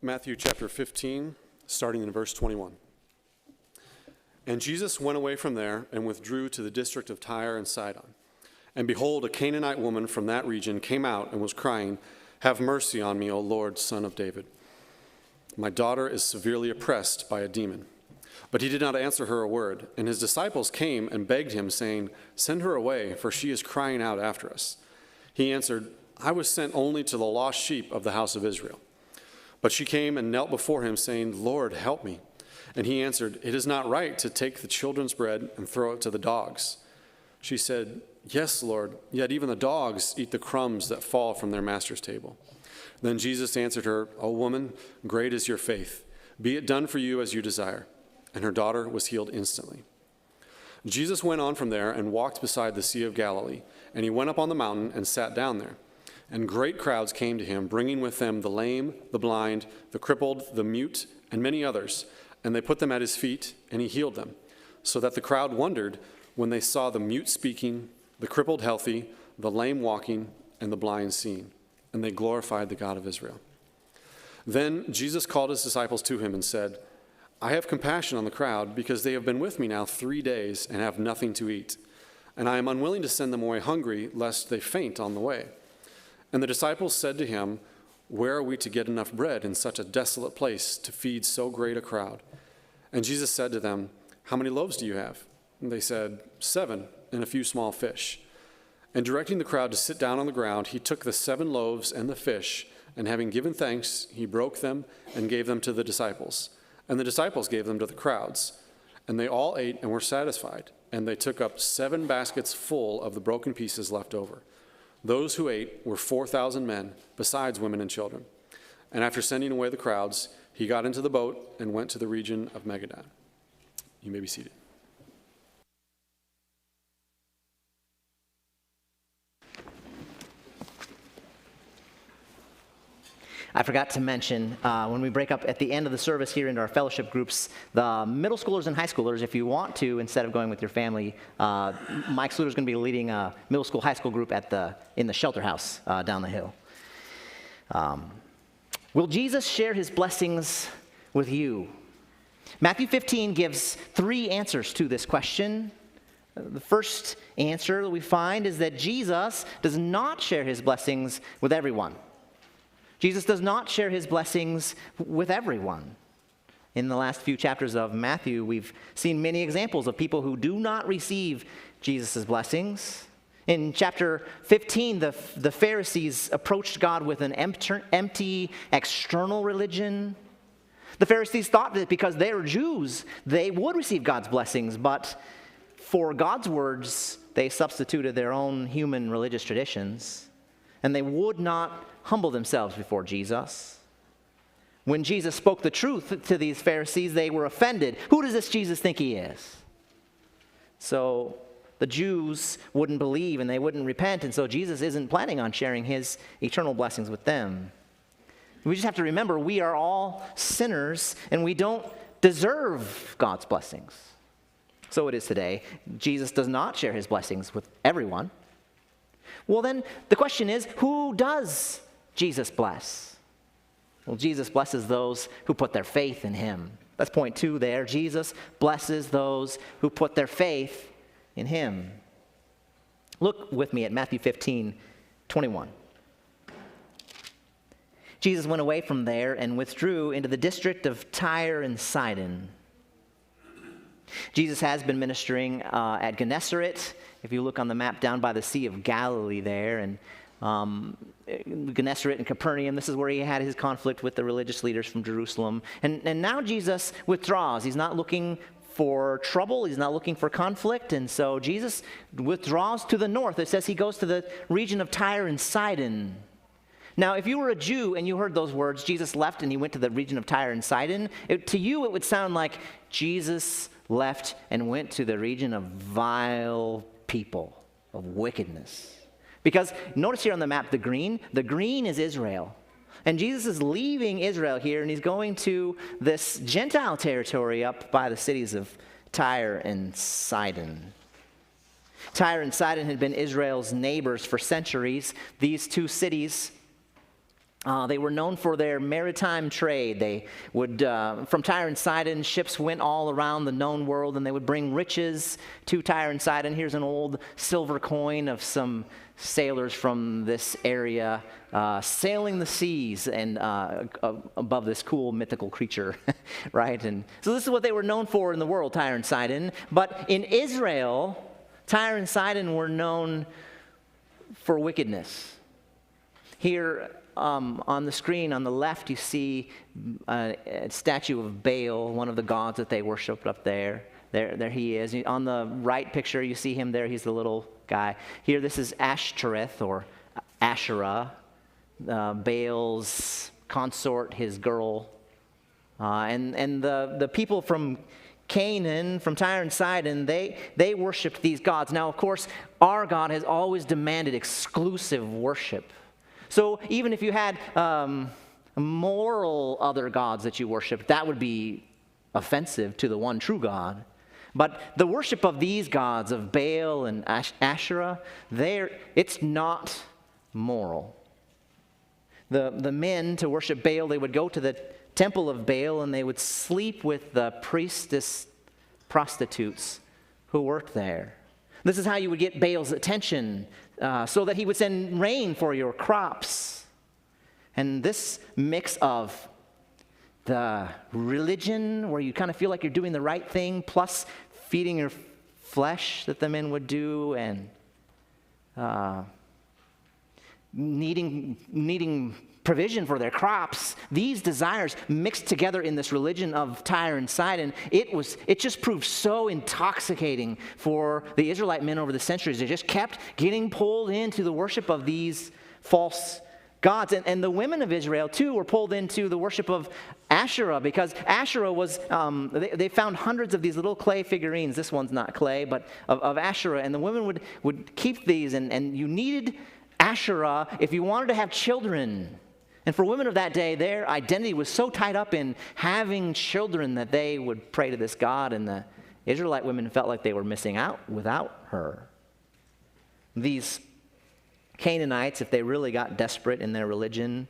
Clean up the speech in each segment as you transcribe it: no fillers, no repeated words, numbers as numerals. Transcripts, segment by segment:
Matthew chapter 15, starting in verse 21. And Jesus went away from there and withdrew to the district of Tyre and Sidon. And behold, a Canaanite woman from that region came out and was crying, "Have mercy on me, O Lord, Son of David. My daughter is severely oppressed by a demon." But he did not answer her a word. And his disciples came and begged him, saying, "Send her away, for she is crying out after us." He answered, "I was sent only to the lost sheep of the house of Israel." But she came and knelt before him, saying, "Lord, help me." And he answered, "It is not right to take the children's bread and throw it to the dogs." She said, "Yes, Lord, yet even the dogs eat the crumbs that fall from their master's table." Then Jesus answered her, "O woman, great is your faith. Be it done for you as you desire." And her daughter was healed instantly. Jesus went on from there and walked beside the Sea of Galilee, and he went up on the mountain and sat down there. And great crowds came to him, bringing with them the lame, the blind, the crippled, the mute, and many others. And they put them at his feet, and he healed them, so that the crowd wondered when they saw the mute speaking, the crippled healthy, the lame walking, and the blind seeing. And they glorified the God of Israel. Then Jesus called his disciples to him and said, "I have compassion on the crowd, because they have been with me now 3 days and have nothing to eat. And I am unwilling to send them away hungry, lest they faint on the way." And the disciples said to him, "Where are we to get enough bread in such a desolate place to feed so great a crowd?" And Jesus said to them, "How many loaves do you have?" And they said, 7, and a few small fish. And directing the crowd to sit down on the ground, he took the 7 loaves and the fish, and having given thanks, he broke them and gave them to the disciples. And the disciples gave them to the crowds. And they all ate and were satisfied. And they took up 7 baskets full of the broken pieces left over. Those who ate were 4,000 men, besides women and children. And after sending away the crowds, he got into the boat and went to the region of Magadan. You may be seated. I forgot to mention, when we break up at the end of the service here into our fellowship groups, the middle schoolers and high schoolers, if you want to, instead of going with your family, Mike Sluter is going to be leading a middle school, high school group in the shelter house down the hill. Will Jesus share his blessings with you? Matthew 15 gives 3 answers to this question. The first answer that we find is that Jesus does not share his blessings with everyone. Jesus does not share his blessings with everyone. In the last few chapters of Matthew, we've seen many examples of people who do not receive Jesus' blessings. In chapter 15, the Pharisees approached God with an empty external religion. The Pharisees thought that because they were Jews, they would receive God's blessings, but for God's words, they substituted their own human religious traditions, and they would not humble themselves before Jesus. When Jesus spoke the truth to these Pharisees, they were offended. Who does this Jesus think he is? So the Jews wouldn't believe and they wouldn't repent, and so Jesus isn't planning on sharing his eternal blessings with them. We just have to remember we are all sinners and we don't deserve God's blessings. So it is today. Jesus does not share his blessings with everyone. Well, then the question is, who does Jesus bless? Well, Jesus blesses those who put their faith in him. That's point 2 there. Jesus blesses those who put their faith in him. Look with me at Matthew 15:21. Jesus went away from there and withdrew into the district of Tyre and Sidon. Jesus has been ministering at Gennesaret. If you look on the map down by the Sea of Galilee there, and Gennesaret and Capernaum, this is where he had his conflict with the religious leaders from Jerusalem. And now Jesus withdraws. He's not looking for trouble. He's not looking for conflict. And so Jesus withdraws to the north. It says he goes to the region of Tyre and Sidon. Now, if you were a Jew and you heard those words, Jesus left and he went to the region of Tyre and Sidon, to you it would sound like Jesus left and went to the region of vile people, of wickedness. Because notice here on the map, the green is Israel. And Jesus is leaving Israel here, and he's going to this Gentile territory up by the cities of Tyre and Sidon. Tyre and Sidon had been Israel's neighbors for centuries. These 2 cities They were known for their maritime trade. They would, from Tyre and Sidon, ships went all around the known world, and they would bring riches to Tyre and Sidon. Here's an old silver coin of some sailors from this area sailing the seas and above this cool mythical creature, right? And so this is what they were known for in the world, Tyre and Sidon. But in Israel, Tyre and Sidon were known for wickedness. Here, on the screen on the left, you see a statue of Baal, one of the gods that they worshiped up there. There he is. On the right picture, you see him there. He's the little guy. Here, this is Ashtoreth, or Asherah, Baal's consort, his girl. And the people from Canaan, from Tyre and Sidon, they worshiped these gods. Now, of course, our God has always demanded exclusive worship. So even if you had moral other gods that you worshiped, that would be offensive to the one true God. But the worship of these gods, of Baal and Asherah, it's not moral. The men, to worship Baal, they would go to the temple of Baal and they would sleep with the priestess prostitutes who worked there. This is how you would get Baal's attention, so that he would send rain for your crops. And this mix of the religion, where you kind of feel like you're doing the right thing, plus feeding your flesh that the men would do, and needing provision for their crops, these desires mixed together in this religion of Tyre and Sidon, it just proved so intoxicating for the Israelite men over the centuries. They just kept getting pulled into the worship of these false gods. And the women of Israel, too, were pulled into the worship of Asherah, because Asherah was, they found hundreds of these little clay figurines. This one's not clay, but of Asherah. And the women would keep these, and you needed Asherah if you wanted to have children. And for women of that day, their identity was so tied up in having children that they would pray to this god, and the Israelite women felt like they were missing out without her. These Canaanites, if they really got desperate in their religion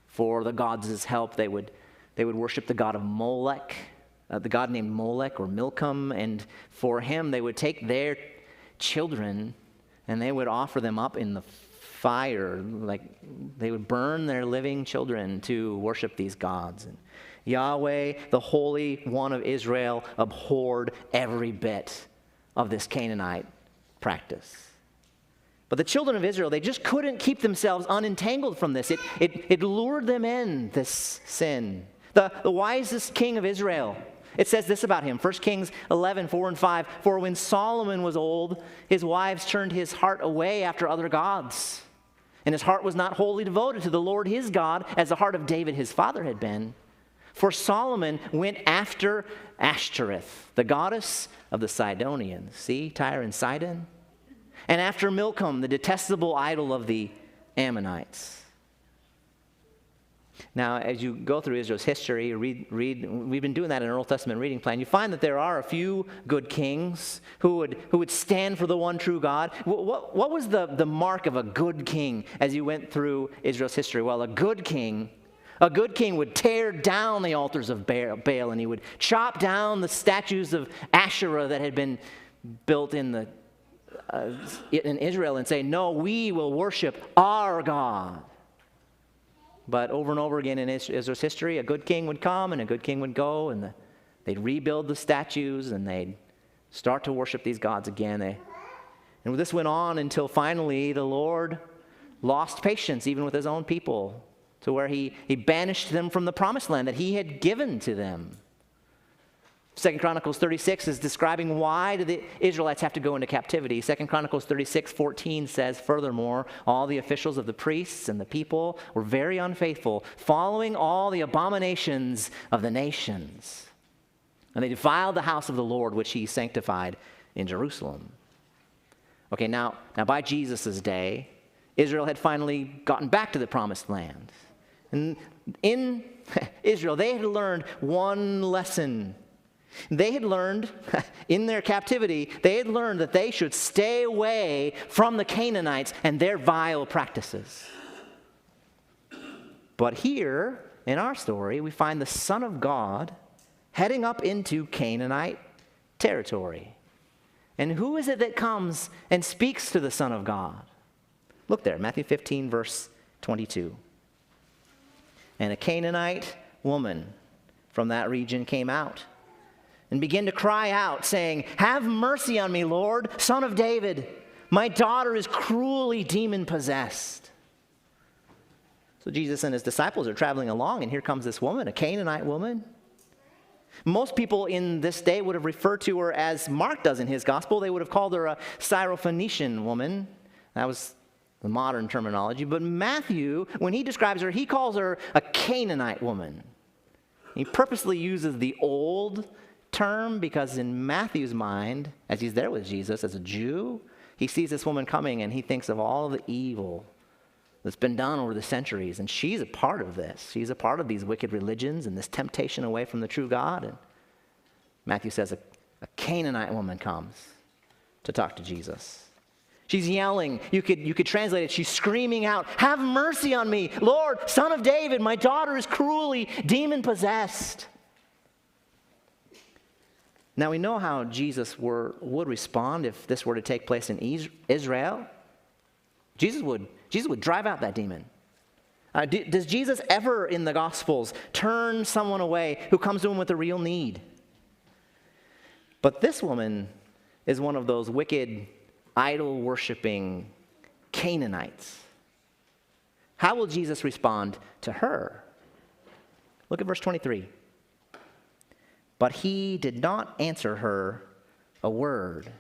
for the gods' help, they would worship the god of Molech, the god named Molech or Milcom, and for him they would take their children and they would offer them up in the fire. Like, they would burn their living children to worship these gods. And Yahweh, the Holy One of Israel, abhorred every bit of this Canaanite practice. But the children of Israel, they just couldn't keep themselves unentangled from this. It lured them in, this sin. The wisest king of Israel, it says this about him, 1 Kings 11, 4 and 5, "For when Solomon was old, his wives turned his heart away after other gods. And his heart was not wholly devoted to the Lord his God, as the heart of David his father had been. For Solomon went after Ashtoreth, the goddess of the Sidonians." See, Tyre and Sidon? "And after Milcom, the detestable idol of the Ammonites." Now, as you go through Israel's history, read, we've been doing that in our Old Testament reading plan, you find that there are a few good kings who would stand for the one true God. What was the mark of a good king as you went through Israel's history? Well, a good king would tear down the altars of Baal, and he would chop down the statues of Asherah that had been built in Israel and say, "No, we will worship our God." But over and over again in Israel's history, a good king would come and a good king would go, and they'd rebuild the statues and they'd start to worship these gods again. And this went on until finally the Lord lost patience even with his own people, to where he banished them from the promised land that he had given to them. 2 Chronicles 36 is describing why do the Israelites have to go into captivity. 2 Chronicles 36:14 says, "Furthermore, all the officials of the priests and the people were very unfaithful, following all the abominations of the nations. And they defiled the house of the Lord, which he sanctified in Jerusalem." Okay, now by Jesus' day, Israel had finally gotten back to the promised land. And in Israel, they had learned one lesson. They had learned, in their captivity, they had learned that they should stay away from the Canaanites and their vile practices. But here, in our story, we find the Son of God heading up into Canaanite territory. And who is it that comes and speaks to the Son of God? Look there, Matthew 15, verse 22. And a Canaanite woman from that region came out and began to cry out, saying, "Have mercy on me, Lord, Son of David. My daughter is cruelly demon-possessed." So Jesus and his disciples are traveling along, and here comes this woman, a Canaanite woman. Most people in this day would have referred to her as Mark does in his gospel. They would have called her a Syrophoenician woman. That was the modern terminology. But Matthew, when he describes her, he calls her a Canaanite woman. He purposely uses the old term because in Matthew's mind, as he's there with Jesus as a Jew, he sees this woman coming and he thinks of all the evil that's been done over the centuries. And she's a part of this. She's a part of these wicked religions and this temptation away from the true God. And Matthew says a Canaanite woman comes to talk to Jesus. She's yelling. You could translate it. She's screaming out, "Have mercy on me, Lord, Son of David. My daughter is cruelly demon-possessed." Now we know how Jesus would respond if this were to take place in Israel. Jesus would drive out that demon. Does Jesus ever in the Gospels turn someone away who comes to him with a real need? But this woman is one of those wicked, idol-worshiping Canaanites. How will Jesus respond to her? Look at verse 23. But he did not answer her a word.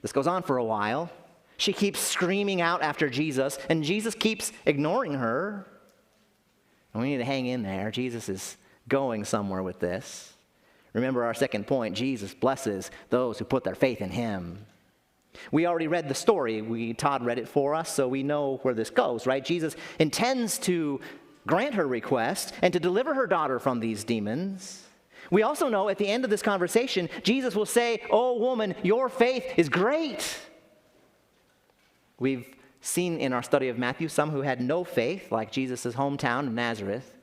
This goes on for a while. She keeps screaming out after Jesus, and Jesus keeps ignoring her. And we need to hang in there. Jesus is going somewhere with this. Remember our second point, Jesus blesses those who put their faith in him. We already read the story. Todd read it for us, so we know where this goes, right? Jesus intends to grant her request and to deliver her daughter from these demons. We also know at the end of this conversation, Jesus will say, "Oh woman, your faith is great." We've seen in our study of Matthew some who had no faith, like Jesus' hometown of Nazareth.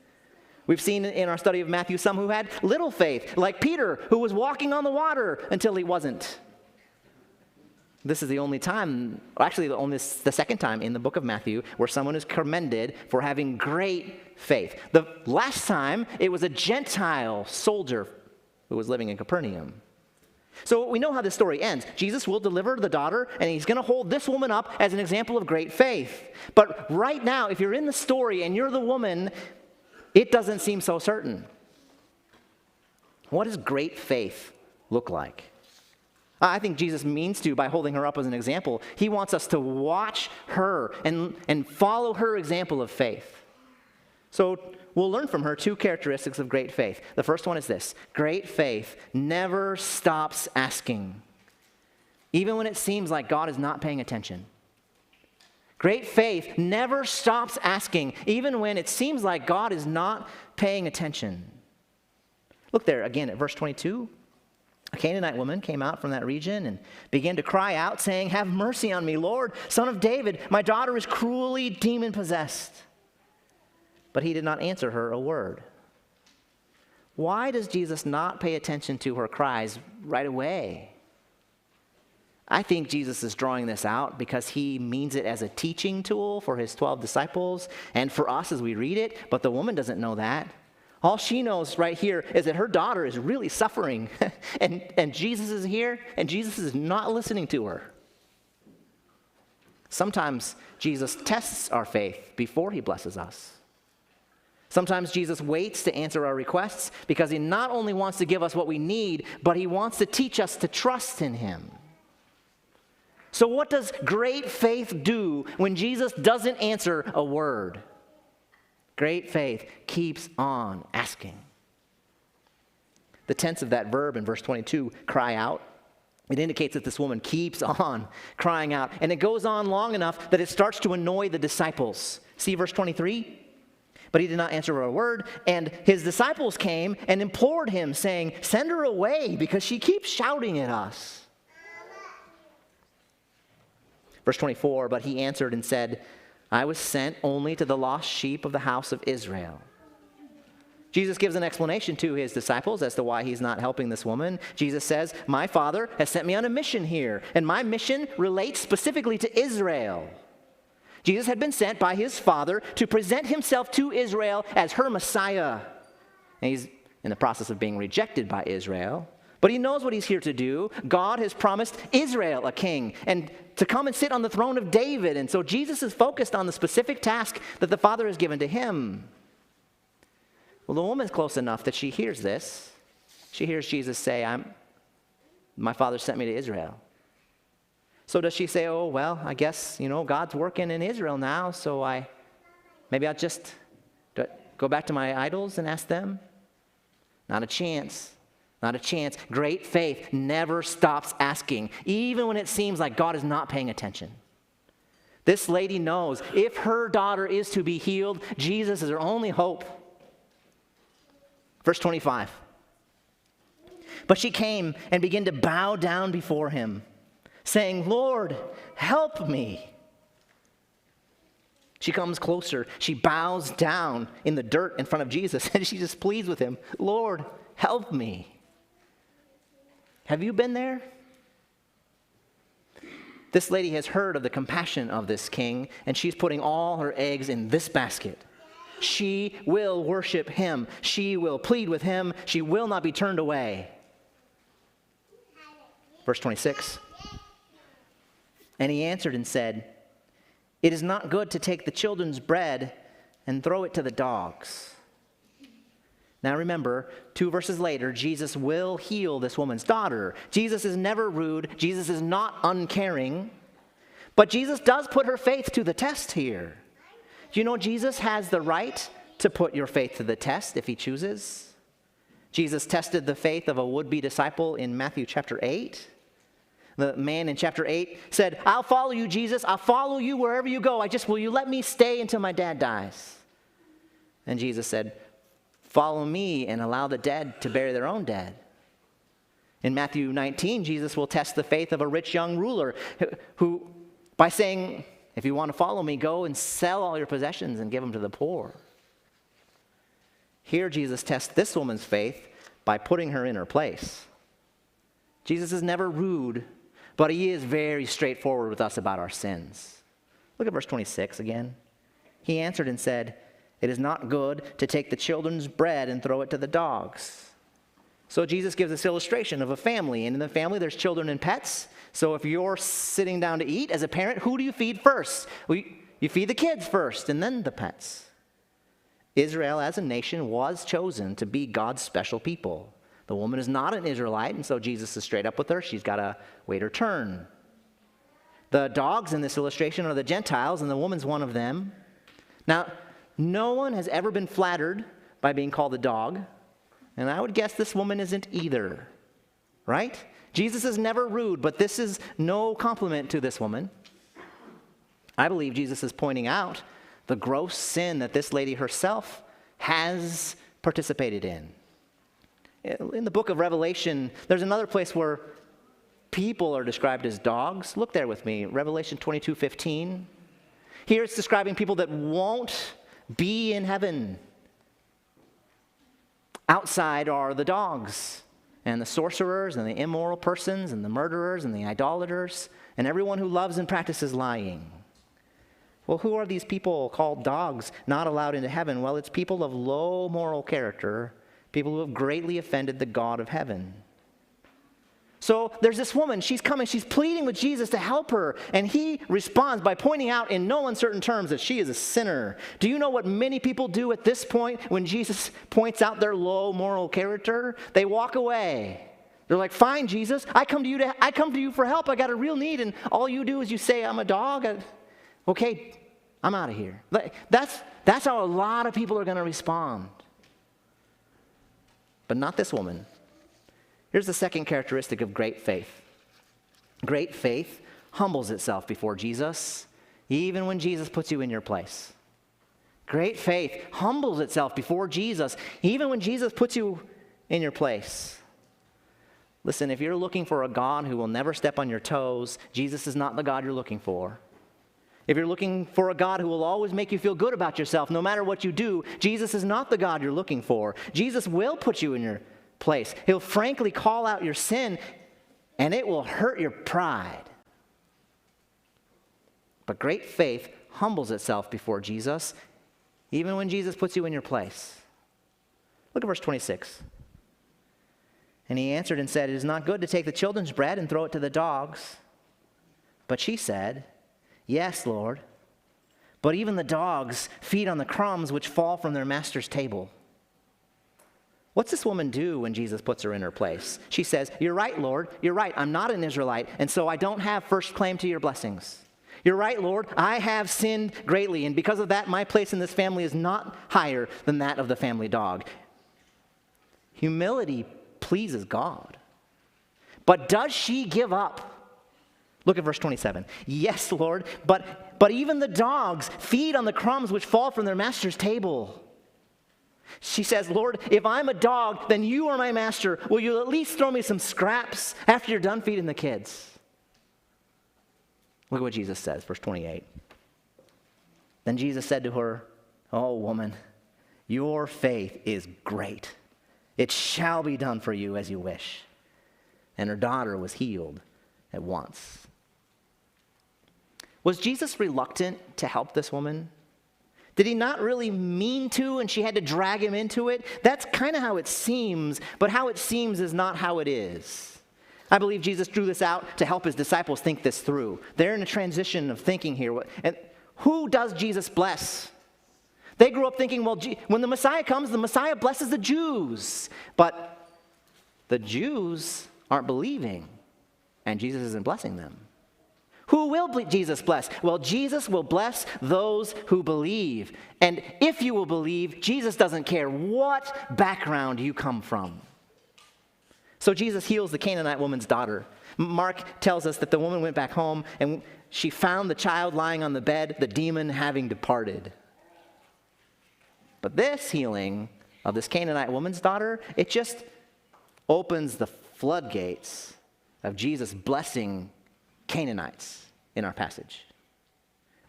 We've seen in our study of Matthew some who had little faith, like Peter, who was walking on the water until he wasn't. This is the only time, actually the second time in the book of Matthew where someone is commended for having great faith. The last time, it was a Gentile soldier who was living in Capernaum. So we know how this story ends. Jesus will deliver the daughter, and he's going to hold this woman up as an example of great faith. But right now, if you're in the story and you're the woman, it doesn't seem so certain. What does great faith look like? I think Jesus means to, by holding her up as an example, he wants us to watch her and follow her example of faith. So we'll learn from her two characteristics of great faith. The first one is this: great faith never stops asking, even when it seems like God is not paying attention. Great faith never stops asking, even when it seems like God is not paying attention. Look there again at verse 22. A Canaanite woman came out from that region and began to cry out, saying, "Have mercy on me, Lord, Son of David. My daughter is cruelly demon-possessed." But he did not answer her a word. Why does Jesus not pay attention to her cries right away? I think Jesus is drawing this out because he means it as a teaching tool for his 12 disciples and for us as we read it, but the woman doesn't know that. All she knows right here is that her daughter is really suffering, and Jesus is here, and Jesus is not listening to her. Sometimes Jesus tests our faith before he blesses us. Sometimes Jesus waits to answer our requests because he not only wants to give us what we need, but he wants to teach us to trust in him. So what does great faith do when Jesus doesn't answer a word? Great faith keeps on asking. The tense of that verb in verse 22, cry out, it indicates that this woman keeps on crying out. And it goes on long enough that it starts to annoy the disciples. See verse 23? But he did not answer her a word, and his disciples came and implored him, saying, "Send her away, because she keeps shouting at us." Verse 24, but he answered and said, I was sent only to the lost sheep of the house of Israel. Jesus gives an explanation to his disciples as to why he's not helping this woman. Jesus says, my Father has sent me on a mission here, and my mission relates specifically to Israel. Jesus had been sent by his Father to present himself to Israel as her Messiah. And he's in the process of being rejected by Israel. But he knows what he's here to do. God has promised Israel a king and to come and sit on the throne of David. And so Jesus is focused on the specific task that the Father has given to him. Well, the woman's close enough that she hears this. She hears Jesus say, my Father sent me to Israel. So does she say, oh, well, I guess, God's working in Israel now, so maybe I'll just go back to my idols and ask them? Not a chance. Not a chance. Great faith never stops asking, even when it seems like God is not paying attention. This lady knows if her daughter is to be healed, Jesus is her only hope. Verse 25. But she came and began to bow down before him, saying, Lord, help me. She comes closer. She bows down in the dirt in front of Jesus, and she just pleads with him, Lord, help me. Have you been there? This lady has heard of the compassion of this king, and she's putting all her eggs in this basket. She will worship him. She will plead with him. She will not be turned away. Verse 26. And he answered and said, it is not good to take the children's bread and throw it to the dogs. Now remember, 2 verses later, Jesus will heal this woman's daughter. Jesus is never rude. Jesus is not uncaring. But Jesus does put her faith to the test here. Do you know Jesus has the right to put your faith to the test if he chooses? Jesus tested the faith of a would-be disciple in Matthew chapter 8. The man in chapter 8 said, I'll follow you, Jesus. I'll follow you wherever you go. Will you let me stay until my dad dies? And Jesus said, follow me and allow the dead to bury their own dead. In Matthew 19, Jesus will test the faith of a rich young ruler who by saying, if you want to follow me, go and sell all your possessions and give them to the poor. Here, Jesus tests this woman's faith by putting her in her place. Jesus is never rude, but he is very straightforward with us about our sins. Look at verse 26 again. He answered and said, it is not good to take the children's bread and throw it to the dogs. So Jesus gives this illustration of a family, and in the family there's children and pets. So if you're sitting down to eat as a parent, who do you feed first? Well, you feed the kids first and then the pets. Israel as a nation was chosen to be God's special people. The woman is not an Israelite, and so Jesus is straight up with her. She's got to wait her turn. The dogs in this illustration are the Gentiles, and the woman's one of them. Now, no one has ever been flattered by being called a dog, and I would guess this woman isn't either, right? Jesus is never rude, but this is no compliment to this woman. I believe Jesus is pointing out the gross sin that this lady herself has participated in. In the book of Revelation, there's another place where people are described as dogs. Look there with me, Revelation 22:15. Here it's describing people that won't be in heaven. Outside are the dogs, and the sorcerers, and the immoral persons, and the murderers, and the idolaters, and everyone who loves and practices lying. Well, who are these people called dogs not allowed into heaven? Well, it's people of low moral character, people who have greatly offended the God of heaven. So there's this woman, she's coming, she's pleading with Jesus to help her, and he responds by pointing out in no uncertain terms that she is a sinner. Do you know what many people do at this point when Jesus points out their low moral character? They walk away. They're like, fine, Jesus, I come to you for help. I got a real need, and all you do is you say, I'm a dog. Okay, I'm out of here. That's how a lot of people are going to respond. But not this woman. Here's the second characteristic of great faith. Great faith humbles itself before Jesus, even when Jesus puts you in your place. Great faith humbles itself before Jesus, even when Jesus puts you in your place. Listen, if you're looking for a God who will never step on your toes, Jesus is not the God you're looking for. If you're looking for a God who will always make you feel good about yourself no matter what you do, Jesus is not the God you're looking for. Jesus will put you in your place. He'll frankly call out your sin, and it will hurt your pride. But great faith humbles itself before Jesus, even when Jesus puts you in your place. Look at verse 26. And he answered and said, "It is not good to take the children's bread and throw it to the dogs." But she said, "Yes, Lord, but even the dogs feed on the crumbs which fall from their master's table." What's this woman do when Jesus puts her in her place? She says, "You're right, Lord. You're right. I'm not an Israelite, and so I don't have first claim to your blessings. You're right, Lord. I have sinned greatly, and because of that, my place in this family is not higher than that of the family dog." Humility pleases God. But does she give up? Look at verse 27. "Yes, Lord, but even the dogs feed on the crumbs which fall from their master's table." She says, "Lord, if I'm a dog, then you are my master. Will you at least throw me some scraps after you're done feeding the kids?" Look at what Jesus says, verse 28. Then Jesus said to her, "Oh, woman, your faith is great. It shall be done for you as you wish." And her daughter was healed at once. Was Jesus reluctant to help this woman? Did he not really mean to, and she had to drag him into it? That's kind of how it seems, but how it seems is not how it is. I believe Jesus drew this out to help his disciples think this through. They're in a transition of thinking here. And who does Jesus bless? They grew up thinking, well, when the Messiah comes, the Messiah blesses the Jews. But the Jews aren't believing, and Jesus isn't blessing them. Who will Jesus bless? Well, Jesus will bless those who believe. And if you will believe, Jesus doesn't care what background you come from. So Jesus heals the Canaanite woman's daughter. Mark tells us that the woman went back home and she found the child lying on the bed, the demon having departed. But this healing of this Canaanite woman's daughter, it just opens the floodgates of Jesus blessing Canaanites in our passage.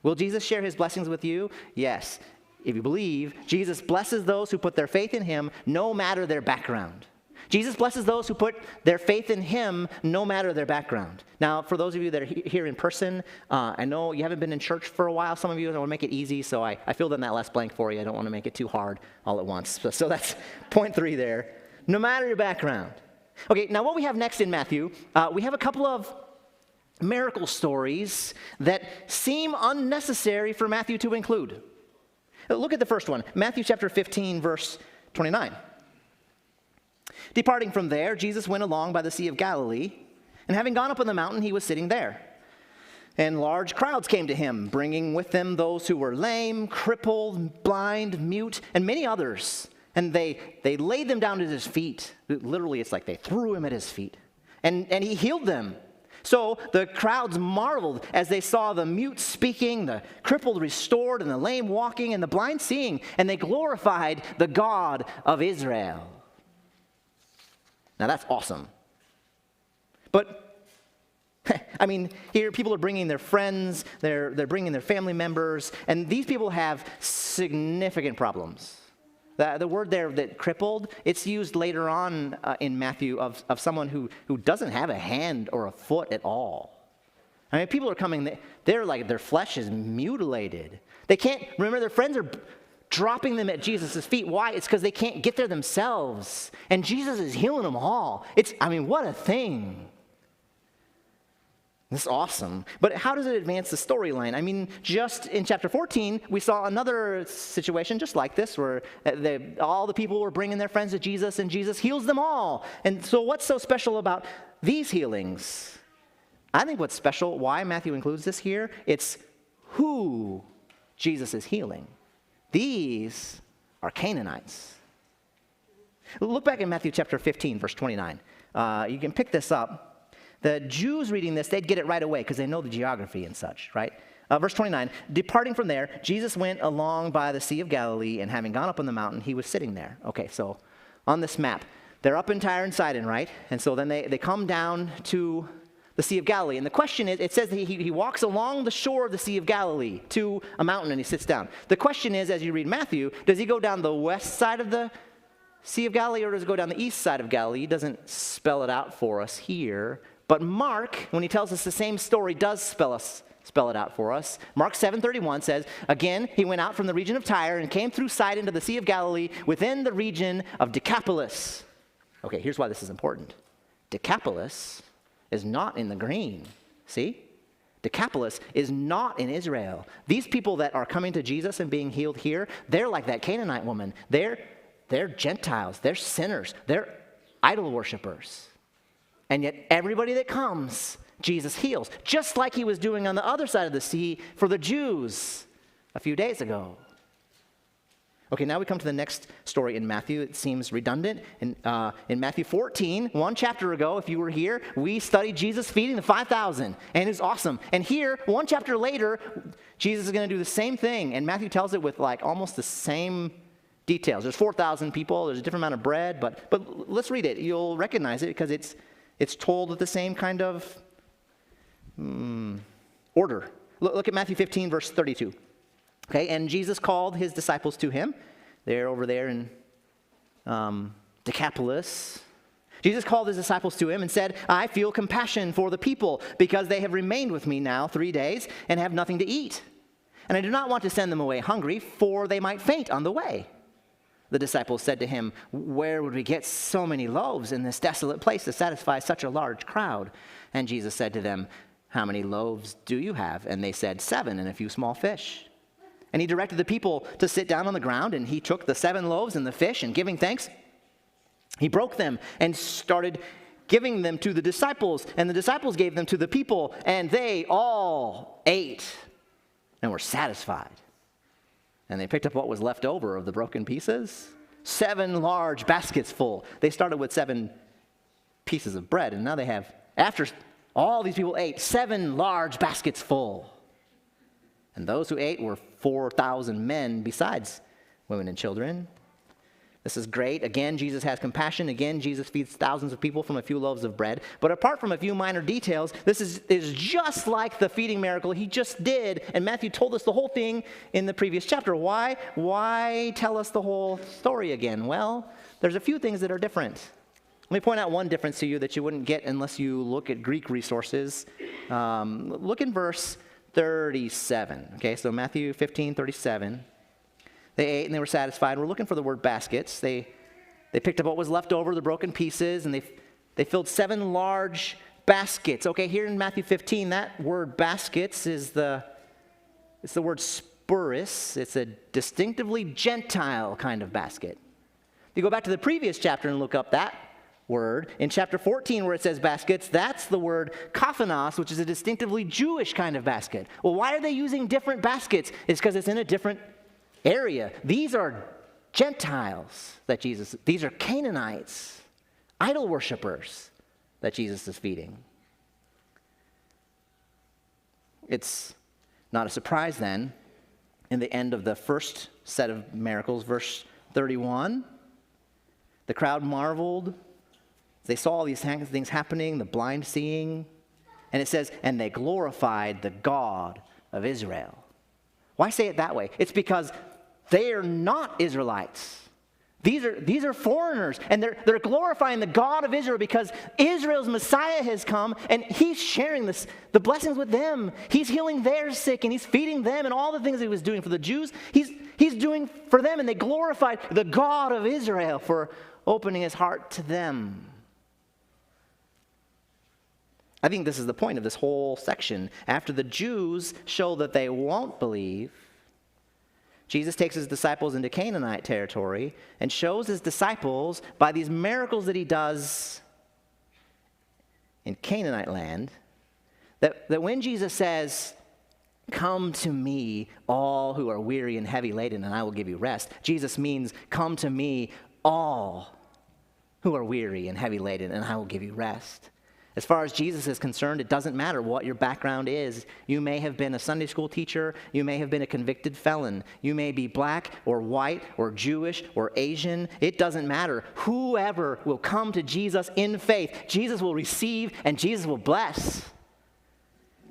Will Jesus share his blessings with you? Yes. If you believe, Jesus blesses those who put their faith in him no matter their background. Jesus blesses those who put their faith in him no matter their background. Now, for those of you that are here in person, I know you haven't been in church for a while. Some of you, I want to make it easy, so I filled in that last blank for you. I don't want to make it too hard all at once. So that's point 3 there. No matter your background. Okay, now what we have next in Matthew, we have a couple of miracle stories that seem unnecessary for Matthew to include. Look at the first one, Matthew chapter 15, verse 29. Departing from there, Jesus went along by the Sea of Galilee, and having gone up on the mountain, he was sitting there. And large crowds came to him, bringing with them those who were lame, crippled, blind, mute, and many others. And they laid them down at his feet. Literally, it's like they threw him at his feet. And he healed them. So the crowds marveled as they saw the mute speaking, the crippled restored, and the lame walking, and the blind seeing. And they glorified the God of Israel. Now that's awesome. But, I mean, here people are bringing their friends, they're bringing their family members, and these people have significant problems. The word there that crippled, it's used later on in Matthew of someone who doesn't have a hand or a foot at all. I mean, people are coming, they're like, their flesh is mutilated. They can't, remember their friends are dropping them at Jesus' feet. Why? It's because they can't get there themselves. And Jesus is healing them all. What a thing. This is awesome. But how does it advance the storyline? I mean, just in chapter 14, we saw another situation just like this where all the people were bringing their friends to Jesus and Jesus heals them all. And so what's so special about these healings? I think what's special, why Matthew includes this here, it's who Jesus is healing. These are Canaanites. Look back in Matthew chapter 15, verse 29. You can pick this up. The Jews reading this, they'd get it right away because they know the geography and such, right? Verse 29, departing from there, Jesus went along by the Sea of Galilee, and having gone up on the mountain, he was sitting there. Okay, so on this map, they're up in Tyre and Sidon, right? And so then they come down to the Sea of Galilee. And the question is, it says that he walks along the shore of the Sea of Galilee to a mountain and he sits down. The question is, as you read Matthew, does he go down the west side of the Sea of Galilee or does he go down the east side of Galilee? He doesn't spell it out for us here. But Mark, when he tells us the same story, does spell it out for us. Mark 7:31 says, again, he went out from the region of Tyre and came through Sidon to the Sea of Galilee within the region of Decapolis. Okay, here's why this is important. Decapolis is not in the green. See? Decapolis is not in Israel. These people that are coming to Jesus and being healed here, they're like that Canaanite woman. They're Gentiles. They're sinners. They're idol worshipers. And yet everybody that comes, Jesus heals, just like he was doing on the other side of the sea for the Jews a few days ago. Okay, now we come to the next story in Matthew. It seems redundant. In Matthew 14, one chapter ago, if you were here, we studied Jesus feeding the 5,000, and it was awesome. And here, one chapter later, Jesus is going to do the same thing, and Matthew tells it with like almost the same details. There's 4,000 people. There's a different amount of bread, but let's read it. You'll recognize it because it's told with the same kind of order. Look at Matthew 15, verse 32. Okay, and Jesus called his disciples to him. They're over there in Decapolis. Jesus called his disciples to him and said, I feel compassion for the people because they have remained with me now 3 days and have nothing to eat. And I do not want to send them away hungry, for they might faint on the way. The disciples said to him, where would we get so many loaves in this desolate place to satisfy such a large crowd? And Jesus said to them, how many loaves do you have? And they said, 7 and a few small fish. And he directed the people to sit down on the ground, and he took the 7 loaves and the fish, and giving thanks, he broke them and started giving them to the disciples, and the disciples gave them to the people, and they all ate and were satisfied. And they picked up what was left over of the broken pieces, 7 large baskets full. They started with 7 pieces of bread, and now they have, after all these people ate, 7 large baskets full. And those who ate were 4,000 men besides women and children. This is great. Again, Jesus has compassion. Again, Jesus feeds thousands of people from a few loaves of bread. But apart from a few minor details, this is just like the feeding miracle he just did. And Matthew told us the whole thing in the previous chapter. Why tell us the whole story again? Well, there's a few things that are different. Let me point out one difference to you that you wouldn't get unless you look at Greek resources. Look in verse 37. Okay, so Matthew 15:37. They ate and they were satisfied. We're looking for the word baskets. They picked up what was left over, the broken pieces, and they filled 7 large baskets. Okay, here in Matthew 15, that word baskets it's the word spurus. It's a distinctively Gentile kind of basket. If you go back to the previous chapter and look up that word, in chapter 14 where it says baskets, that's the word kaphanos, which is a distinctively Jewish kind of basket. Well, why are they using different baskets? It's because it's in a different area. These are Gentiles these are Canaanites, idol worshipers that Jesus is feeding. It's not a surprise then, in the end of the first set of miracles, verse 31, the crowd marveled. They saw all these things happening, the blind seeing, and it says, and they glorified the God of Israel. Why say it that way? It's because they are not Israelites. These are foreigners, and they're glorifying the God of Israel because Israel's Messiah has come, and he's sharing the blessings with them. He's healing their sick, and he's feeding them, and all the things he was doing for the Jews, he's doing for them, and they glorified the God of Israel for opening his heart to them. I think this is the point of this whole section. After the Jews show that they won't believe, Jesus takes his disciples into Canaanite territory and shows his disciples by these miracles that he does in Canaanite land that when Jesus says, come to me, all who are weary and heavy laden, and I will give you rest, Jesus means, come to me, all who are weary and heavy laden, and I will give you rest. As far as Jesus is concerned, it doesn't matter what your background is. You may have been a Sunday school teacher. You may have been a convicted felon. You may be black or white or Jewish or Asian. It doesn't matter. Whoever will come to Jesus in faith, Jesus will receive and Jesus will bless.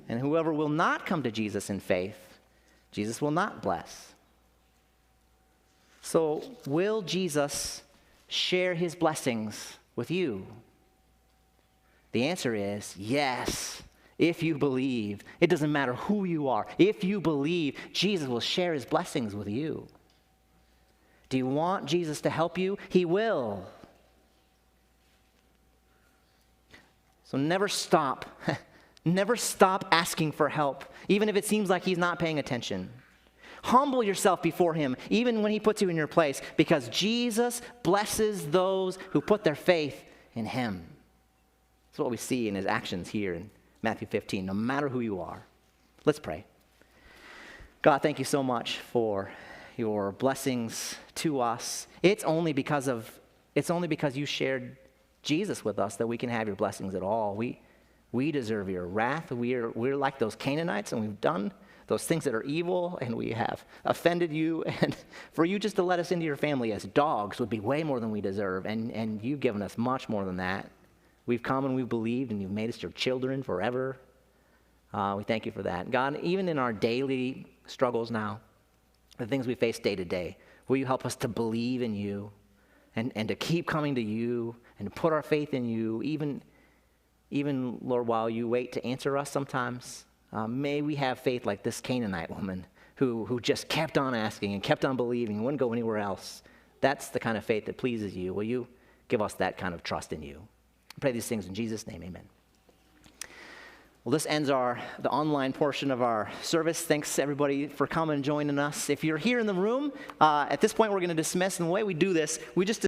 And whoever will not come to Jesus in faith, Jesus will not bless. So, will Jesus share his blessings with you? The answer is yes, if you believe. It doesn't matter who you are. If you believe, Jesus will share his blessings with you. Do you want Jesus to help you? He will. So never stop. Never stop asking for help, even if it seems like he's not paying attention. Humble yourself before him, even when he puts you in your place, because Jesus blesses those who put their faith in him. That's what we see in his actions here in Matthew 15, no matter who you are. Let's pray. God, thank you so much for your blessings to us. It's only because you shared Jesus with us that we can have your blessings at all. We deserve your wrath. We're like those Canaanites, and we've done those things that are evil, and we have offended you. And for you just to let us into your family as dogs would be way more than we deserve. And you've given us much more than that. We've come and we've believed, and you've made us your children forever. We thank you for that. God, even in our daily struggles now, the things we face day to day, will you help us to believe in you and to keep coming to you and to put our faith in you, even, Lord, while you wait to answer us sometimes. May we have faith like this Canaanite woman who just kept on asking and kept on believing and wouldn't go anywhere else. That's the kind of faith that pleases you. Will you give us that kind of trust in you? I pray these things in Jesus' name, amen. Well, this ends the online portion of our service. Thanks, everybody, for coming and joining us. If you're here in the room, at this point, we're going to dismiss. And the way we do this, we just